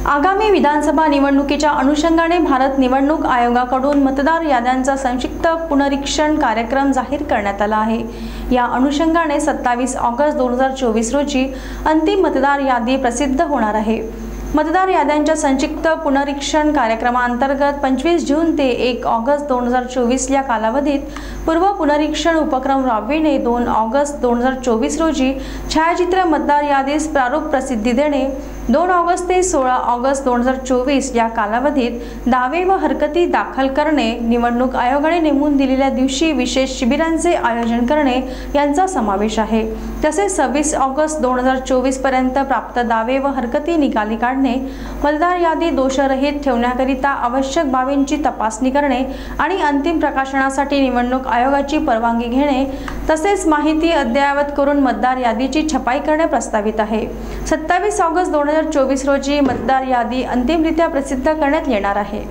आगामी विधानसभा निवडणुकीच्या अनुषंगाने भारत निवडणूक आयोगाकडून मतदार याद्यांचा संक्षिप्त पुनरीक्षण कार्यक्रम जाहीर करण्यात आला आहे। या अनुषंगाने 27 ऑगस्ट 2024 रोजी अंतिम मतदार यादी प्रसिद्ध होणार आहे। मतदार याद्यांच्या संक्षिप्त पुनरीक्षण कार्यक्रमांतर्गत 25 जून ते 1 ऑगस्ट 2024 या कालावधीत पूर्व पुनरीक्षण उपक्रम राबविणे, 2 ऑगस्ट 2024 रोजी छायाचित्र मतदार यादीस प्रारूप प्रसिद्धी देणे, 2 ऑगस्ट ते 16 ऑगस्ट 2024 या कालावधीत दावे व हरकती दाखल करणे, निवडणूक आयोगाने नेमून दिलेल्या दिवशी विशेष शिबिरांचे आयोजन करणे यांचा समावेश आहे। तसेच 26 ऑगस्ट 2024 पर्यंत प्राप्त दावे व हरकती निकाली काढणे, मतदार यादी दोषरहित ठेवण्याकरिता आवश्यक बाबींची तपासणी करणे आणि अंतिम प्रकाशनासाठी निवडणूक आयोगाची परवानगी घेणे, तसेच माहिती अद्ययावत करून मतदार यादीची छपाई करणे प्रस्तावित आहे। 27 ऑगस्ट 2024 रोजी मतदार यादी अंतिमरित्या प्रसिद्ध करण्यात येणार आहे।